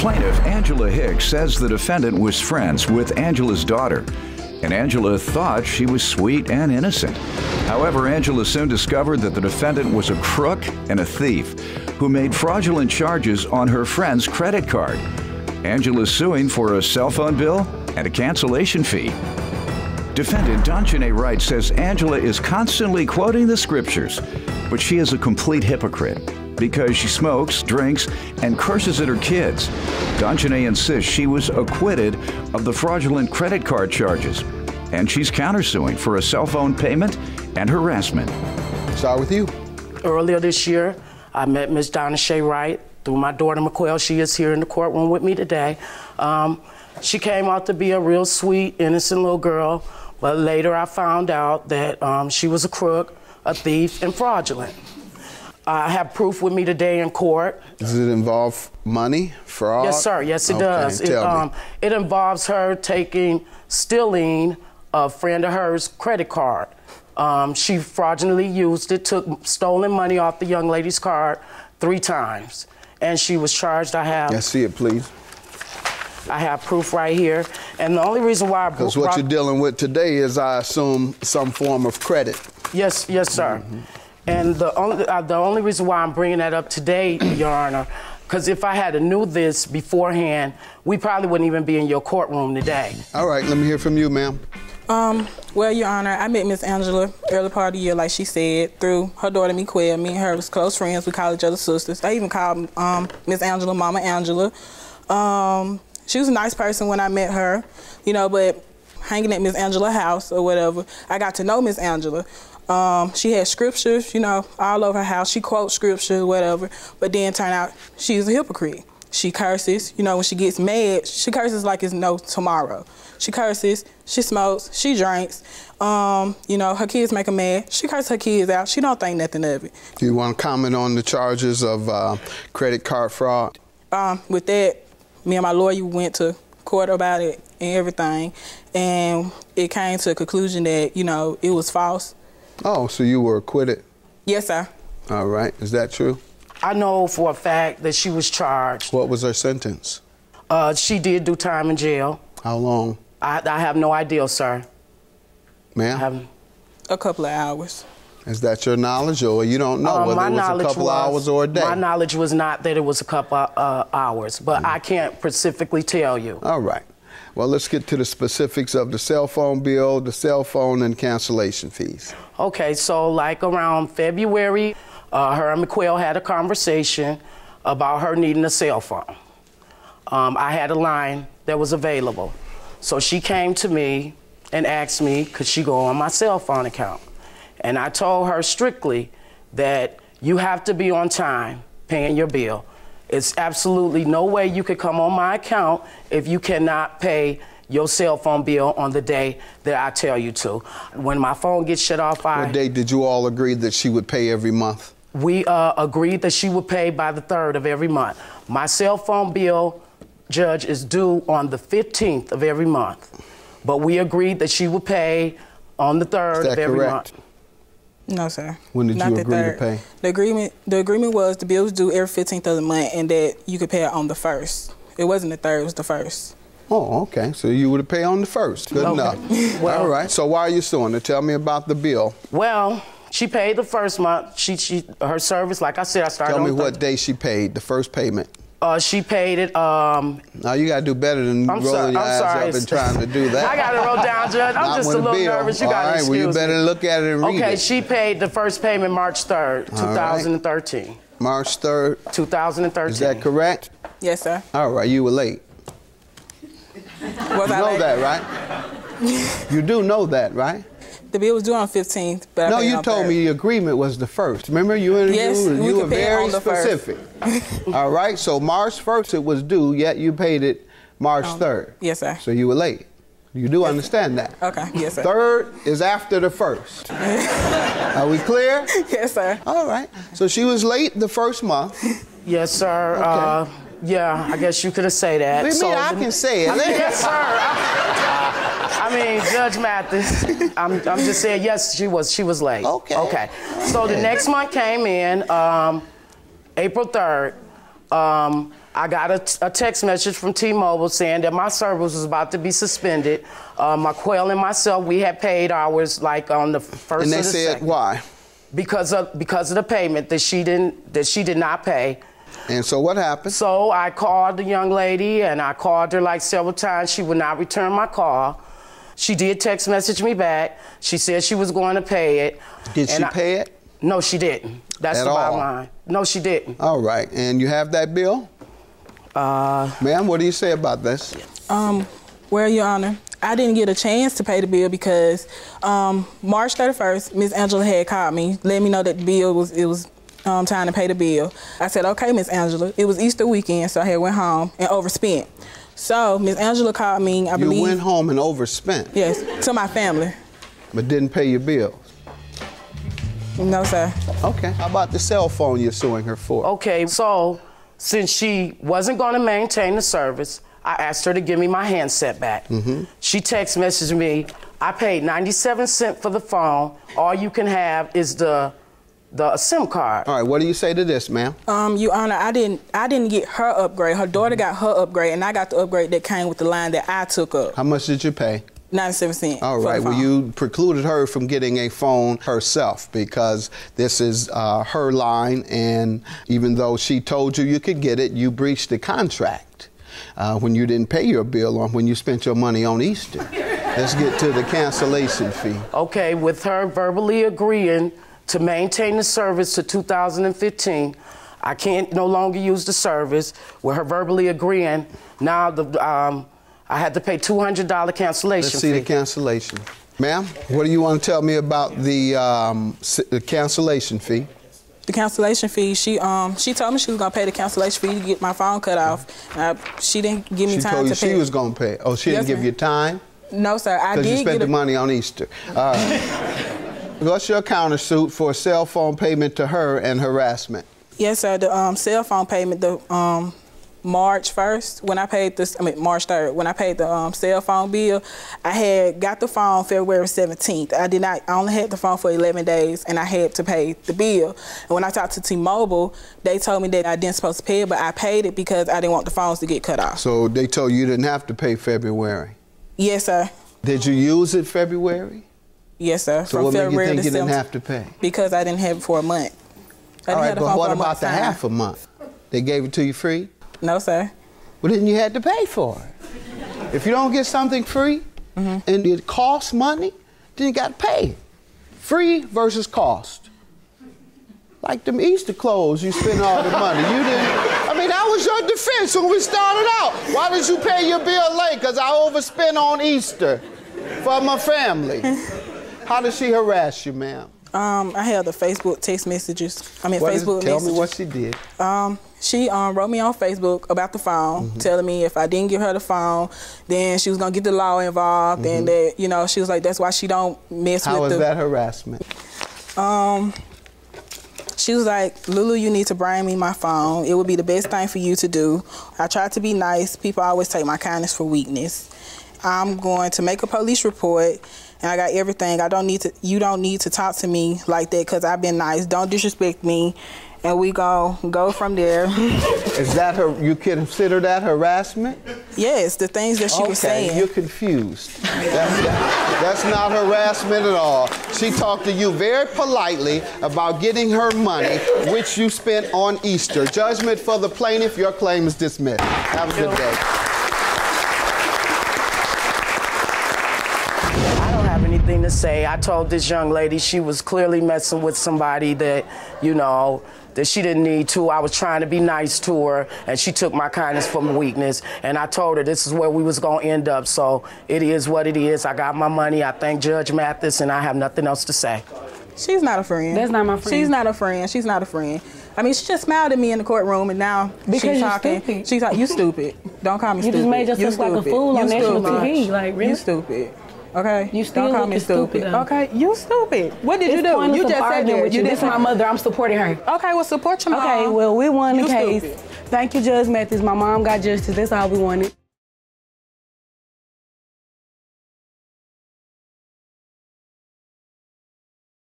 Plaintiff Angela Hicks says the defendant was friends with Angela's daughter, and Angela thought she was sweet and innocent. However, Angela soon discovered that the defendant was a crook and a thief who made fraudulent charges on her friend's credit card. Angela's suing for a cell phone bill and a cancellation fee. Defendant Donjane Wright says Angela is constantly quoting the scriptures, but she is a complete hypocrite because she smokes, drinks, and curses at her kids. Donjane insists she was acquitted of the fraudulent credit card charges, and she's countersuing for a cell phone payment and harassment. Start with you. Earlier this year, I met Ms. Donjane Wright through my daughter, McQuell. She is here in the courtroom with me today. She came out to be a real sweet, innocent little girl, but later I found out that she was a crook, a thief, and fraudulent. I have proof with me today in court. Does it involve money, fraud? Yes, sir. Yes, it does. Tell me. It involves her stealing a friend of hers' credit card. She fraudulently used it, took stolen money off the young lady's card 3 times, and she was charged. Yes, see it, please. I have proof right here, and the only reason why because what you're dealing with today is, I assume, some form of credit. Yes, yes, sir. Mm-hmm. And the only reason why I'm bringing that up today, Your Honor, because if I had knew this beforehand, we probably wouldn't even be in your courtroom today. All right, let me hear from you, ma'am. Well, Your Honor, I met Miss Angela early part of the year, like she said, through her daughter, McQuell. Me and her was close friends. We call each other sisters. I even called Miss Angela Mama Angela. She was a nice person when I met her, you know, but hanging at Miss Angela's house or whatever, I got to know Miss Angela. She had scriptures, you know, all over her house. She quotes scriptures, whatever, but then turned out she's a hypocrite. She curses, you know, when she gets mad, she curses like it's no tomorrow. She curses, she smokes, she drinks. You know, her kids make her mad. She curses her kids out. She don't think nothing of it. Do you want to comment on the charges of credit card fraud? With that, me and my lawyer went to court about it and everything, and it came to a conclusion that, you know, it was false. Oh, so you were acquitted? Yes, sir. All right. Is that true? I know for a fact that she was charged. What was her sentence? She did do time in jail. How long? I have no idea, sir. Ma'am? A couple of hours. Is that your knowledge, or you don't know whether it was a couple hours or a day? My knowledge was not that it was a couple hours, but I can't specifically tell you. All right. Well, let's get to the specifics of the cell phone bill, the cell phone, and cancellation fees. Okay, so like around February, her and McQuell had a conversation about her needing a cell phone. I had a line that was available. So she came to me and asked me, could she go on my cell phone account? And I told her strictly that you have to be on time paying your bill. It's absolutely no way you could come on my account if you cannot pay your cell phone bill on the day that I tell you to. When my phone gets shut off, What date did you all agree that she would pay every month? We agreed that she would pay by the 3rd of every month. My cell phone bill, Judge, is due on the 15th of every month. But we agreed that she would pay on the 3rd of every month. No, sir. When did you agree to pay? The agreement was the bill was due every 15th of the month, and that you could pay it on the 1st. It wasn't the 3rd, it was the 1st. Oh, okay. So you would pay on the 1st. Good enough. Well, all right. So why are you suing her? Tell me about the bill. Well, she paid the 1st month. Her service, like I said, I started Tell me what day she paid, the first payment. She paid it. Now you gotta do better than rolling your eyes up and trying to do that. I got it wrote down, Judge. I'm just a little nervous. You got to excuse me. Well, you better look at it and read it. Okay, she paid the first payment March 3rd, 2013. Right. March 3rd, 2013. Is that correct? Yes, sir. All right, you were late. Was you I know late? that, right? You do know that, right? The bill was due on 15th, but no, you told me the agreement was the 1st. Remember, you interviewed, yes, you were very specific. All right, so March 1st it was due, yet you paid it March 3rd. Yes, sir. So you were late. You do understand that? Okay, yes, sir. 3rd is after the 1st. Are we clear? Yes, sir. All right. So she was late the 1st month. Yes, sir. Okay. Yeah, I guess you could have said that. I can say it. Yes, sir. I mean, Judge Mathis, I'm just saying, yes, she was late. Okay. Okay. So the next month came in, April 3rd. I got a text message from T-Mobile saying that my service was about to be suspended. My Quail and myself, we had paid ours like on the first and they of the said second. Why? Because of the payment that she did not pay. And so what happened? So I called the young lady, and I called her like several times. She would not return my call. She did text message me back. She said she was going to pay it. Did she pay it? No, she didn't. That's the bottom line. No, she didn't. All right. And you have that bill? Ma'am, what do you say about this? Well, Your Honor, I didn't get a chance to pay the bill because March 31st, Ms. Angela had called me, let me know that the bill was time to pay the bill. I said, okay, Ms. Angela. It was Easter weekend, so I had went home and overspent. So Ms. Angela called me, I believe. You went home and overspent? Yes, to my family. But didn't pay your bills? No, sir. Okay. How about the cell phone you're suing her for? Okay, so since she wasn't going to maintain the service, I asked her to give me my handset back. She text messaged me, I paid 97 cents for the phone. All you can have is the SIM card. All right, what do you say to this, ma'am? Your Honor, I didn't get her upgrade. Her daughter got her upgrade, and I got the upgrade that came with the line that I took up. How much did you pay? 97 cents. All right, well, you precluded her from getting a phone herself because this is her line, and even though she told you you could get it, you breached the contract when you didn't pay your bill or when you spent your money on Easter. Let's get to the cancellation fee. Okay, with her verbally agreeing to maintain the service to 2015, I can't no longer use the service. With her verbally agreeing, now I had to pay $200 cancellation fee. Let's see the cancellation. Ma'am, what do you want to tell me about the cancellation fee? The cancellation fee, she told me she was going to pay the cancellation fee to get my phone cut off. She didn't give me time to pay. She told you she was going to pay. Oh, she didn't give you time? No, sir. I did. Because you spent the money on Easter. All right. What's your countersuit for cell phone payment to her and harassment? Yes, sir. The cell phone payment, the March 1st, when I paid this, March 3rd, when I paid the cell phone bill, I had got the phone February 17th. I only had the phone for 11 days, and I had to pay the bill. And when I talked to T-Mobile, they told me that I didn't supposed to pay it, but I paid it because I didn't want the phones to get cut off. So they told you didn't have to pay February? Yes, sir. Did you use it February? Yes, sir. So what made you think you didn't have to pay? Because I didn't have it for a month. All right, but what about the half a month? They gave it to you free? No, sir. Well, then you had to pay for it. If you don't get something free and it costs money, then you got to pay it. Free versus cost. Like them Easter clothes, you spend all the money. You didn't. I mean, that was your defense when we started out. Why did you pay your bill late? Because I overspent on Easter for my family. How did she harass you, ma'am? I had the Facebook text messages. Facebook messages. Tell me what she did. She wrote me on Facebook about the phone, telling me if I didn't give her the phone, then she was gonna get the law involved, and that she was like, that's why she don't mess with the. How was that harassment? She was like, Lulu, you need to bring me my phone. It would be the best thing for you to do. I tried to be nice. People always take my kindness for weakness. I'm going to make a police report, and I got everything. You don't need to talk to me like that because I've been nice. Don't disrespect me, and we go from there. Is that you consider that harassment? Yes, the things that she was saying. You're confused. That's not harassment at all. She talked to you very politely about getting her money, which you spent on Easter. Judgment for the plaintiff. Your claim is dismissed. Have a good day. Anything to say. I told this young lady she was clearly messing with somebody that, that she didn't need to. I was trying to be nice to her, and she took my kindness for my weakness. And I told her this is where we was going to end up. So it is what it is. I got my money. I thank Judge Mathis, and I have nothing else to say. She's not a friend. That's not my friend. She's not a friend. She's not a friend. I mean, she just smiled at me in the courtroom, and now she's talking. Stupid. She's like, you stupid. Don't call me stupid. You just made yourself like a fool on national TV. Like, really? You stupid. Okay, you still don't call me stupid. Okay, you stupid. What did you do? You just said that. This is my mother. I'm supporting her. Okay, well, support your mom. Okay, well, we won the case. Stupid. Thank you, Judge Mathis. My mom got justice. That's all we wanted.